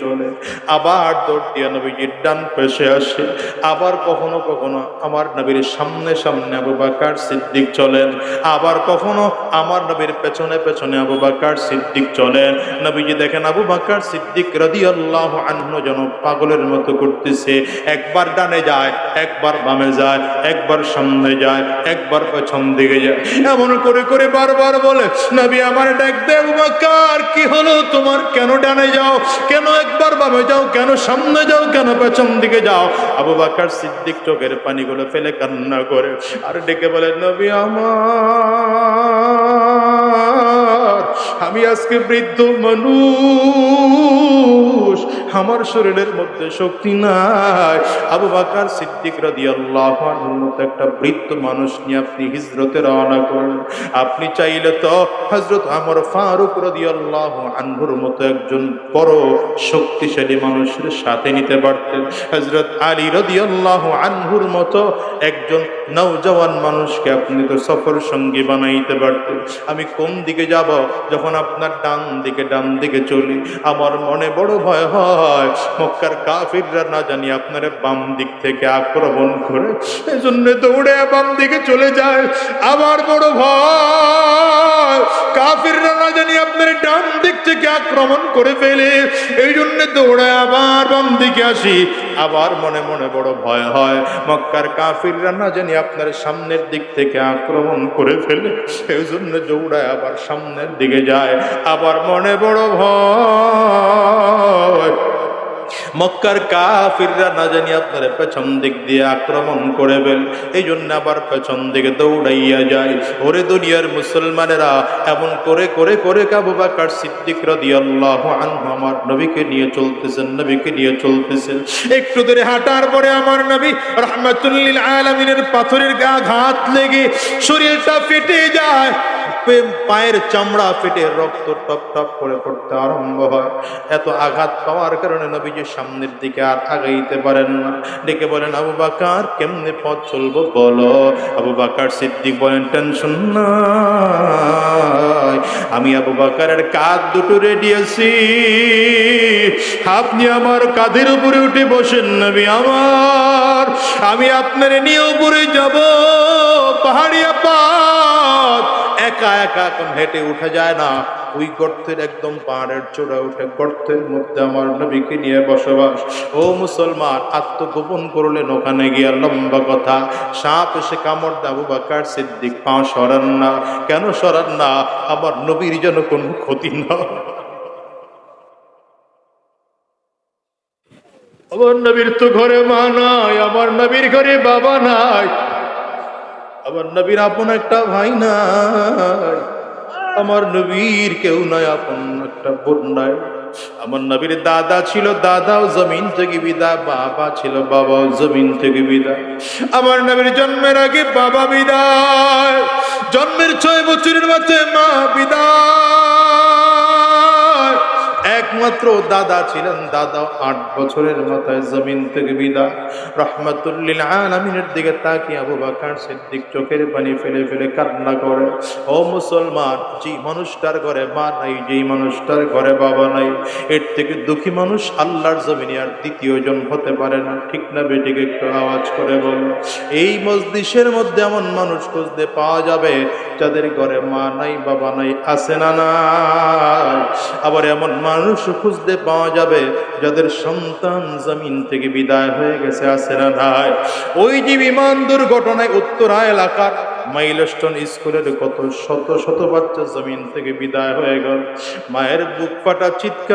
চলে, আবার দৌড় দিয়ে নবীজির ডান পাশে আসে। আবার কখনো কখনো আমার নবীর সামনে সামনে আবু বকর সিদ্দিক চলেন, আবার কখনো আমার নবীর পেছনে পেছনে আবু বকর সিদ্দিক চলেন। নবীজি দেখেন আবু বকর সিদ্দিক রাদিয়াল্লাহু আনহু যেন পাগলের মতো করতেছে, একবার ডানে যায়, একবার বামে যায়, একবার সামনে যায়, একবার পেছন দিকে যায়, এমন করে করে বারবার বলে, নবী আমার ডাক দে, আবু বকর কি হলো তোমার? কেন ডানে যাও, কেন একবার বামে যাও, কেন সামনে যাও, কেন পেছন দিকে যাও? আবু বকর সিদ্দিক চোখের পানিগুলো ফেলে কান্না করে আর ডেকে বলে, নবী আমার, আমি আজকে বৃদ্ধ মানুষ, আমার শরীরের মধ্যে শক্তি নাই। আবু বকর সিদ্দিক রাদিয়াল্লাহু আনহুর মতো একটা বৃদ্ধ মানুষ নিয়ে আপনি হিজরতে রওনা করেন। আপনি চাইলে তো হযরত ওমর ফারুক রাদিয়াল্লাহু আনহুর মতো একজন বড় শক্তিশালী মানুষের সাথে নিতে পারতেন, হযরত আলী রাদিয়াল্লাহু আনহুর মতো একজন নওজওয়ান মানুষকে আপনি তো সফর সঙ্গী বানাইতে পারতেন। আমি কোন দিকে যাব? যখন আপনার ডান দিকে চলি, আমার মনে বড় ভয় হয় মক্কার কাফিররা না জানি আপনার বাম দিক থেকে আক্রমণ করে, এজন্য দৌড়ে বাম দিকে চলে যায়। আবার বড় ভয় কাফিররা না জানি আপনার ডান দিক থেকে আক্রমণ করে ফেলে, এই জন্য দৌড়ে আবার বাম দিকে আসি। আবার মনে মনে বড় ভয় হয় মক্কার কাফিররা না জানি আপনার সামনের দিক থেকে আক্রমণ করে ফেলে, এই জন্য দৌড়ায় আবার সামনের দিকে যায়। আবার মনে বড় ভয় মক্কার কাফিররা না জানি আপনার পেছন দিক দিয়ে আক্রমণ করে ফেলে, এই জন্য আবার পেছন দিকে দৌড়াইয়া যায়। ওরে দুনিয়ার মুসলমানেরা, এমন করে করে করে আবু বকর সিদ্দিক রাদিয়াল্লাহু আনহু আমার নবীকে নিয়ে চলতেছেন। একটু দূরে হাঁটার পরে আমার নবী রাহমাতুল লিল আলামিনের পাথরের আঘাত লেগে শরীরটা ফেটে যায়, পায়ের চামড়া ফেটে রক্ত টপ টপ করে পড়তে আরম্ভ হয়। এত আঘাত পাওয়ার কারণে নবীজি সামনের দিকে আর আগাইতে পারেন না। ডেকে বলেন, আবু বকর কেমনে পথ চলবো বলো? আবু বকর সিদ্দিক বলেন, টেনশন নাই, আমি আবু বকরের কাঁধ দুটো রেডি আছি, আপনি আমার কাঁধের উপরে উঠে বসেন নবী আমার, আমি আপনার নিয়ে উপরে যাব। পাহাড়িয়া পথ, একা একা এখন হেঁটে উঠে যায় না, ওই গর্তের একদম পাহাড়ের চূড়া উঠে গর্তের মধ্যে আমার নবীকে নিয়ে বসবাস। ও মুসলমান, আত্মগোপন করলেন ওখানে গিয়া, লম্বা কথা, সাপ এসে কামড় দেয়, আবু বকর সিদ্দিক পা সরান না। কেন সরান না? আমার নবীর যেন কোনো ক্ষতি না। আমার নবীর তো ঘরে মা নাই, আমার নবীর ঘরে বাবা নাই, আমার নবীর আপন একটা ভাই নাই, আমার নবীর কেউ নাই, আপন একটা বোন নাই। আমার নবীর দাদা ছিল, দাদাও জমিন থেকে বিদায়, বাবা ছিল, বাবাও জমিন থেকে বিদায়। আমার নবীর জন্মের আগে বাবা বিদায়, জন্মের 6 বছরের মাথায় মা বিদায়, একমাত্র দাদা ছিলেন, দাদা 8 বছরের মাথায় জমিন থেকে বিদায়। রাহমাতুল লিল আলামিনের দিকে তাকিয়ে আবু বকর সিদ্দিক চোখের পানি ফেলে ফেলে কান্না করে। ও মুসলমান, যে মানুষটার ঘরে মা নাই, যেই মানুষটার ঘরে বাবা নাই, এর থেকে দুঃখী মানুষ আল্লাহর জমিনে আর দ্বিতীয় জন হতে পারে না। ঠিক না বেঠিক? একটু আওয়াজ করে বল। এই মজলিসের মধ্যে এমন মানুষ খুঁজতে পাওয়া যাবে যাদের ঘরে মা নাই, বাবা নাই, আছে না নাই? আবার এমন মানুষ খুঁজতে পাওয়া যাবে যাদের সন্তান জমিন থেকে বিদায় হয়ে গেছে, আছে না নাই? ওই যে বিমান দুর্ঘটনায় উত্তরা এলাকার মাইলস্টোন স্কুলের কত শত শত বাচ্চা জমিন থেকে বিদায় হয়ে গেল। মায়ের বুক ফাটা চিৎকার,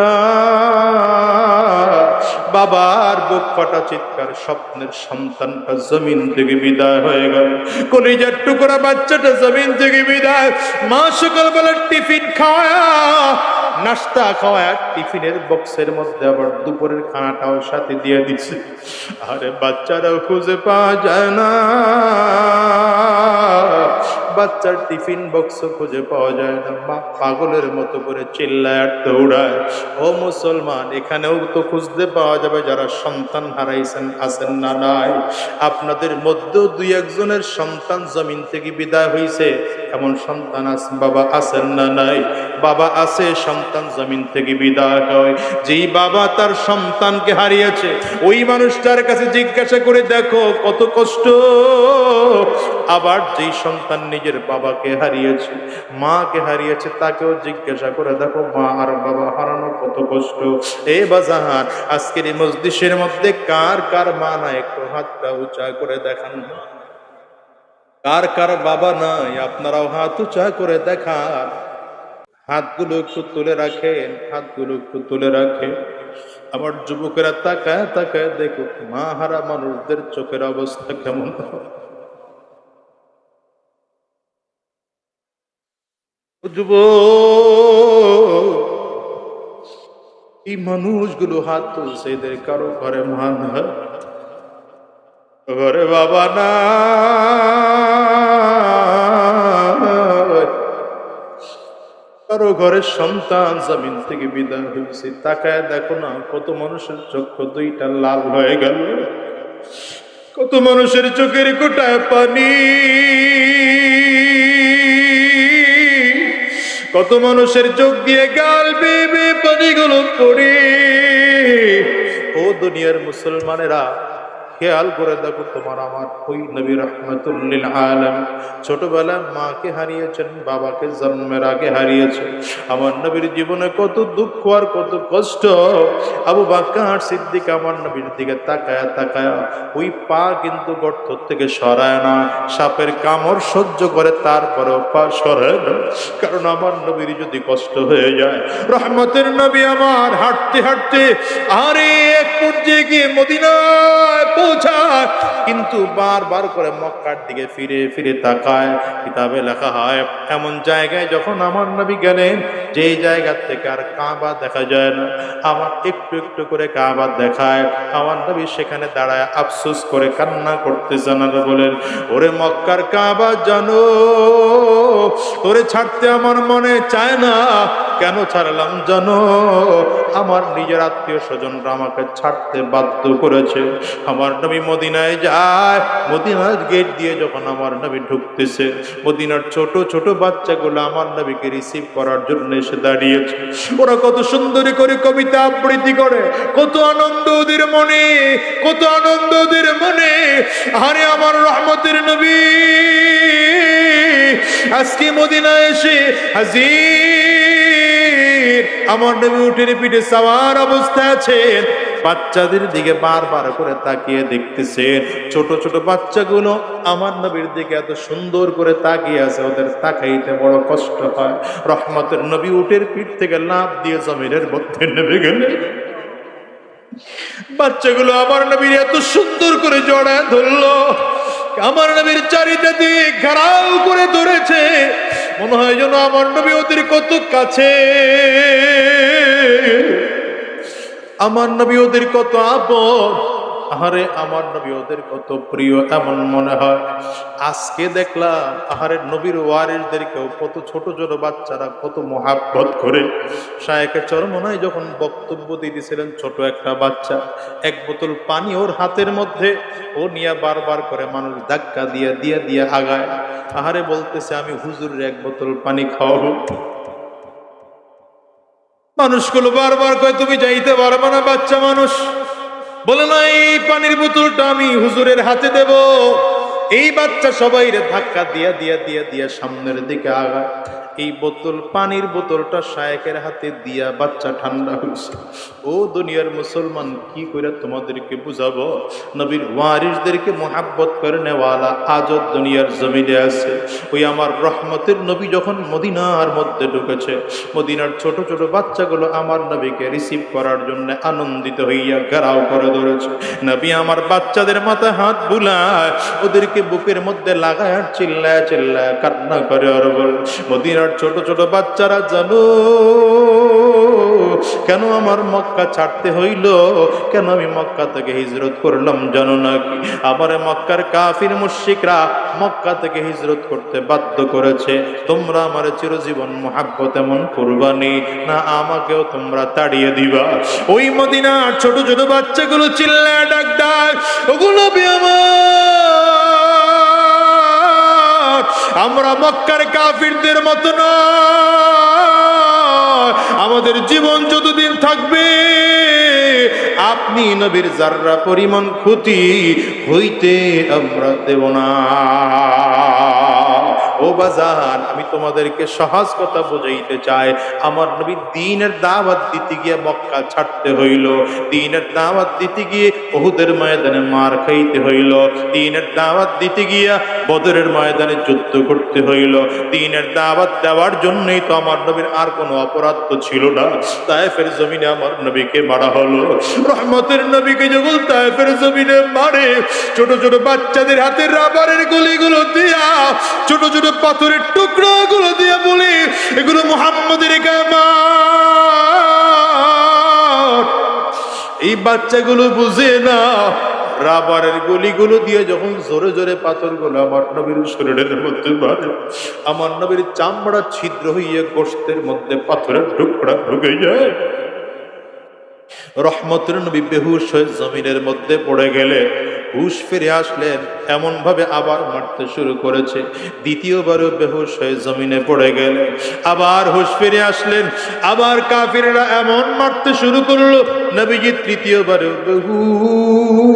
বাবার বুক ফাটা চিৎকার, স্বপ্নের সন্তানটা জমিন থেকে বিদায় হয়ে গেল। কলিজার টুকরা বাচ্চাটা জমিন থেকে বিদায়। মা সকালবেলার টিফিন খাওয়া, নাস্তা খাওয়া, টিফিনের বক্সের মধ্যে আবার দুপুরের খানাটাও সাথে দিয়ে দিচ্ছে। আরে বাচ্চারাও খুঁজে পাওয়া যায় না, বাচ্চার টিফিন বক্স খুঁজে পাওয়া যায় না। মা পাগলের মতো করে চিল্লায় আর দৌড়ায়। ও মুসলমান, এখানেও তো খুঁজতে পাওয়া যাবে যারা সন্তান হারাইছেন, আছেন না নাই? আপনাদের মধ্যেও 2-1 জনের সন্তান জমিন থেকে বিদায় হয়েছে, এমন সন্তান আছে, বাবা আছেন না নাই? বাবা আছে, সন্তান জমিন থেকে বিদায় হয়। যেই বাবা তার সন্তানকে হারিয়েছে, ওই মানুষটার কাছে জিজ্ঞাসা করে দেখো কত কষ্ট। আবার যেই সন্তান নিজের বাবাকে হারিয়েছে, মাকে হারিয়েছে, তাকেও জিজ্ঞাসা করে দেখো মা আর বাবা হারানো কত কষ্ট। এ বাজার, আজকের এই মজলিসের মধ্যে কার কার মা নাই? একটু হাতটা উঁচা করে দেখান। কার কার বাবা নাই? আপনারাও হাত উঁচা করে দেখান। হাতগুলো একটু তুলে রাখেন, হাতগুলো একটু তুলে রাখেন। আমার যুবকেরা তাকায় তাকায় দেখো মা হারা মানুষদের চোখের অবস্থা কেমন। এই মানুষগুলো হাত তুলছে, এদের কারো ঘরে মা না, ঘরে বাবা না, কারো ঘরের সন্তান জমিন থেকে বিদায় হয়েছে। তাকায় দেখো না, কত মানুষের চক্ষু দুইটা লাল হয়ে গেল, কত মানুষের চোখের কোটায় পানি, কত মানুষের চোখ দিয়ে গাল বেবে পানিগুলো পড়ে। ও দুনিয়ার মুসলমানেরা, খেয়াল করে দেখো, তোমার আমার ওই নবী রাহমাতুল লিল আলামিন ছোটবেলায় মাকে হারিয়েছেন, বাবাকে জন্মের আগে হারিয়েছেন। আমার নবীর জীবনে কত দুঃখ আর কত কষ্ট। আবু বকর সিদ্দিক আমার নবীর দিকে তাকায়া তাকায়া ওই পা কিন্তু গর্ত থেকে সরায় না, সাপের কামড় সহ্য করে, তারপরেও পা সরায় না। কারণ আমার নবীর যদি কষ্ট হয়ে যায়, রহমতের নবী আমার হাঁটতে হাঁটতে আরে এক পর্যায়ে গিয়ে মদিনায় পৌঁছায়, কিন্তু বারবার করে মক্কার দিকে ফিরে ফিরে তাকায়। কিতাবে লেখা হয় এমন জায়গায় যখন আমার নবী গেলেন, যেই জায়গা থেকে আর কাবা দেখা যায় না, আমার একটু একটু করে কাবা দেখায়। আমার নবী সেখানে দাঁড়ায় আফসোস করে কান্না করতেছেন আর বলেন, ওরে মক্কার কাবা জানো, তোরে ছাড়তে আমার মনে চায় না। কেন ছাড়লাম জানো? আমার নিজের আত্মীয় স্বজনরা আমাকে ছাড়তে বাধ্য করেছে। আমার নবী মদিনায় যায়, মদিনার গেট দিয়ে যখন আমার নবী ঢুকতেছে, মদিনার ছোট ছোট বাচ্চাগুলো আমার নবীকে রিসিভ করার জন্য এসে দাঁড়িয়েছে। ওরা কত সুন্দরী করে কবিতা আবৃত্তি করে, কত আনন্দ ওদের মনে, কত আনন্দ ওদের মনে। আরে আমার রহমতের নবী আজকে মদিনায় এসে হাজির, আমার নবী উটের পিঠে সাওয়ার অবস্থায় আছেন। বাচ্চাদের দিকে বারবার করে তাকিয়ে দেখতেছেন। ছোট ছোট বাচ্চাগুলো আমার নবীর দিকে এত সুন্দর করে তাকিয়ে আছে, ওদের তাকাইতে বড় কষ্ট হয়। রহমতের নবী উটের পিঠ থেকে লাফ দিয়ে জমিনের মধ্যে নেমে গেলেন। বাচ্চাগুলো আমার নবীর এত সুন্দর করে জড়ায় ধরলো, আমার নবীর চারিটা দিয়ে ঘেরাও করে ধরেছে, মনে হয় যেন আমার নবী ওদের কত কাছে, আমার নবী ওদের কত আপন, আহারে আমার নবী ওদের কত প্রিয়, এমন মনে হয়। আজকে দেখলাম আহারে নবীর ওয়ারিসদেরকেও কত ছোট ছোট বাচ্চারা কত মহাব্বত করে। শায়েখে চরমনায় যখন বক্তব্য দিতেছিলেন, ছোট একটা বাচ্চা এক বোতল পানি ওর হাতের মধ্যে, ও নিয়ে বারবার করে মানুষ ধাক্কা দিয়ে দিয়ে দিয়ে আগায়। আহারে বলতেছে, আমি হুজুরের এক বোতল পানি খাওয়াবো। মানুষগুলো বারবার কয়, তুমি যাইতে পারবে না, বাচ্চা মানুষ। বলে না, এই পানির বোতলটা আমি হুজুরের হাতে দেব। এই বাচ্চা সবাই ধাক্কা দিয়া দিয়া দিয়া দিয়া সামনের দিকে আগায়। এই বোতল, পানির বোতলটা শায়েখের হাতে দিয়া বাচ্চা ঠান্ডা হয়েছে। ও দুনিয়ার মুসলমান, কি করে তোমাদেরকে বুঝাবো? নবীর ওয়ারিসদেরকে মোহাব্বত করে নেওয়ালা আজও দুনিয়ার জমিনে আছে। ওই আমার রহমতের নবী যখন মদিনার মধ্যে ঢুকেছে, মদিনার ছোট ছোট বাচ্চাগুলো আমার নবীকে রিসিভ করার জন্য আনন্দিত হইয়া ঘেরাও করে ধরেছে। নবী আমার বাচ্চাদের মাথায় হাত বুলায়, ওদেরকে বুকের মধ্যে লাগায় আর চিল্লায় চিল্লায় কান্না করে আর বল, মদিনার ছোট ছোট বাচ্চারা, জানো কেন আমার মক্কা ছাড়তে হইল, কেন আমি মক্কা থেকে হিজরত করলাম জানো নাকি? আমার মক্কার কাফির মুশরিকরা মক্কা থেকে হিজরত করতে বাধ্য করেছে। তোমরা আমার চিরজীবন মোহাব্বত এমন কুরবানি না, আমাকেও তোমরা তাড়িয়ে দিবা? ওই মদিনার ছোট ছোট বাচ্চাগুলো চিল্লায় ডাক ডাক, ওগুলো আমরা মক্কার কাফিরদের মতো নয়, আমাদের জীবন যতদিন থাকবে আপনি নবীর যাররা পরিমাণ ক্ষতি হইতে আমরা দেব না। ও বাজান, আমি তোমাদেরকে সহজ কথা বুঝাইতে চাই। আমার নবী দ্বীনের দাওয়াত দিতে গিয়ে মক্কা ছাড়তে হইল, দ্বীনের দাওয়াত দিতে গিয়ে উহুদের ময়দানে মার খাইতে হইল, দ্বীনের দাওয়াত দিতে গিয়া বদরের ময়দানে যুদ্ধ করতে হইল। দ্বীনের দাওয়াত দেওয়ার জন্যই তো আমার নবীর আর কোনো অপরাধ তো ছিল না। তায়েফের জমিনে আমার নবীকে মারা হলো। রহমতের নবীকে যখন তায়েফের জমিনে মারে, ছোট ছোট বাচ্চাদের হাতে রাবারের গুলিগুলো দিয়া, ছোট ছোট পাথরের টুকরো গুলো দিয়ে বলি, এগুলো মুহাম্মদের কামাত। এই বাচ্চাগুলো বুঝে না, রাবারের গুলিগুলো দিয়ে যখন জোরে জোরে পাথরগুলো আমার নবীর শরীরের মধ্যে মারে, আমার নবীর চামড়া ছিদ্র হইয়া গোশতের মধ্যে পাথরের টুকরা ঢুকে যায়। রহমতের নবী বেহুশ হয়ে জমিনের মধ্যে পড়ে গেলে, হুশ ফিরে আসলেন, এমন ভাবে আবার মারতে শুরু করেছে। দ্বিতীয়বারও বেহুশ হয়ে জমিনে পড়ে গেলেন, আবার হুশ ফিরে আসলেন, আবার কাফিররা এমন মারতে শুরু করলো, নবীজি তৃতীয়বারও বেহুশ।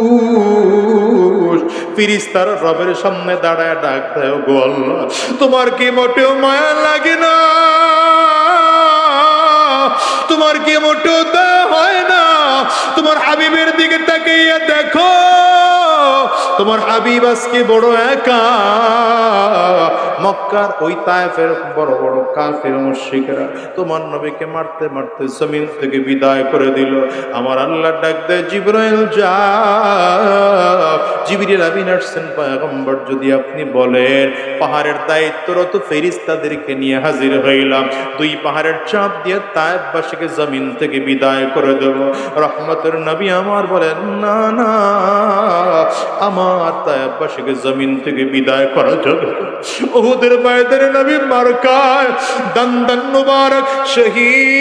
ফেরেশতার রবের সামনে দাঁড়ায় ডাক দেয়, গো আল্লাহ, তোমার কি মোটেও মায়া লাগে না? তোমার কি মোটেও দয়া হয় না? তোমার হাবিবের দিকে তাকিয়ে দেখো, তোমার হাবিব আজকে বড় একা। মক্কার ওই তায়েফের বড় বড় কাফির মুশরিকরা তোমার নবীকে মারতে মারতে জমিন থেকে বিদায় করে দিল। আমার আল্লাহ ডাক দেয়, জিবরাইল যাও। জিবরিল আমিন আসছেন পয়গম্বর, যদি আপনি বলেন। পাহাড়ের দায়িত্বরত ফেরেশতাদেরকে নিয়ে হাজির হইলাম, দুই পাহাড়ের চাপ দিয়ে তায়েফবাসীকে জমিন থেকে বিদায় করে দেব। রহমতের নবী আমার বলেন, না না, আমার তায়েফবাসীকে জমিন থেকে বিদায় করা যাবে। উহুদের ময়দানে নবী মার খায়, দান মুবারক শহীদ।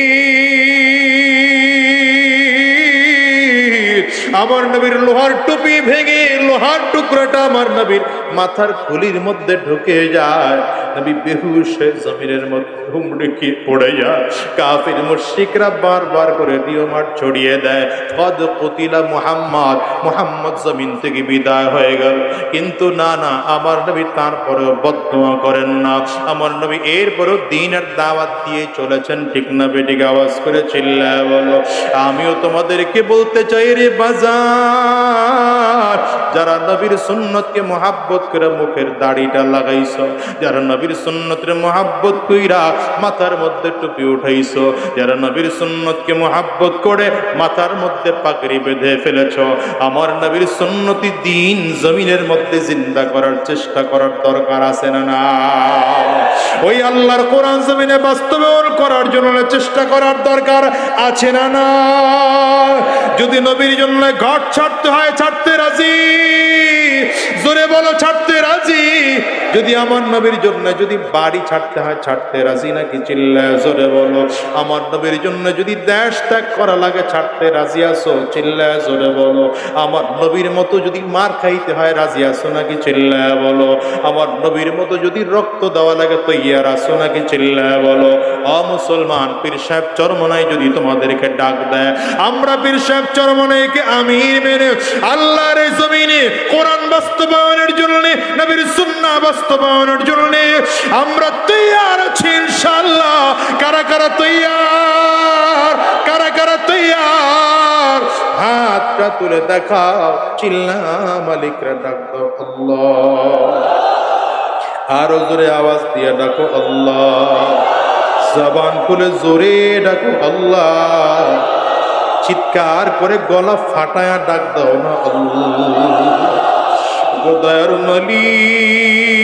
আমার নবীর লোহার টুপি ভেঙে লোহার টুকরাটা আমার নবীর মাথার খুলির মধ্যে ঢুকে যায়। নবী বেহুশ হয়ে জমিনের মধ্যে হুমড়ে খেয়ে পড়ে যায়। কাফির মুশরিকরা বারবার করে নিয়মার ছড়িয়ে দেয়, কদ কুতিলা মুহাম্মদ, মুহাম্মদ জমিন থেকে বিদায় হয়ে গেল। কিন্তু না না, আমার নবী তারপরেও বদদুয়া করেন না। আমার নবী এরপরও দ্বীনের দাওয়াত দিয়ে চলেছেন। ঠিক না বেঠিক? আওয়াজ করে চিল্লায় বলো। আমিও তোমাদেরকে বলতে চাই রে বাজার, যারা নবীর সুন্নতকে মহাব্বত করে মুখের দাড়িটা লাগাইছো, যারা নবীর সুন্নতের মহাব্বত কইরা মাথার মধ্যে টুপি উঠাইছো, যারা নবীর সুন্নতকে মহাব্বত করে মাথার মধ্যে পাগড়ি বেঁধে ফেলেছো, আমার নবীর সুন্নতি দ্বীন জমিনের মধ্যে জিন্দা করার চেষ্টা করার দরকার আছে না না? ওই আল্লাহর কোরআন জমিনে বাস্তবায়ন করার জন্য চেষ্টা করার দরকার আছে না না? যদি নবীর জন্য ঘর ছাড়তে হয় ছাড়তে রাজি, জোরে বলো ছাড়তে রাজি। যদি আমার নবীর জন্য যদি বাড়ি ছাড়তে হয় ছাড়তে রাজি নাকি? চিল্লায় জোরে বলো। আমার নবীর জন্য যদি দেশ ত্যাগ করা লাগে ছাড়তে রাজি আছো? চিল্লায় জোরে বলো। আমার নবীর মতো যদি মার খাইতে হয় রাজি আছো নাকি? চিল্লায় বলো। আমার নবীর মতো যদি রক্ত দেওয়া লাগে তৈয়ার আছো নাকি? চিল্লায় বলো। অ মুসলমান, পীর সাহেব চরমনাই যদি তোমাদেরকে ডাক দেয়, আমরা পীর সাহেব চরমনাইকে আমির মেনে আল্লাহর এই জমিনে কোরআন বাস্তবায়নের জন্য, নবীর সুন্নাহ বাস্তবায়নের জন্য আমরা তৈয়ার আছি ইনশাআল্লাহ। কারা কারা তৈয়ার? কারা কারা তৈয়ার? হাতটা তুলে দেখাও। চিল্লা মালিকরা ডাক দাও আল্লাহ। আরো জোরে আওয়াজ দিয়ে ডাকো আল্লাহ। জবান খুলে জোরে ডাকো আল্লাহ। চিৎকার করে গলা ফাটায়া ডাক দাও না আল্লাহ। দয়ার মালিক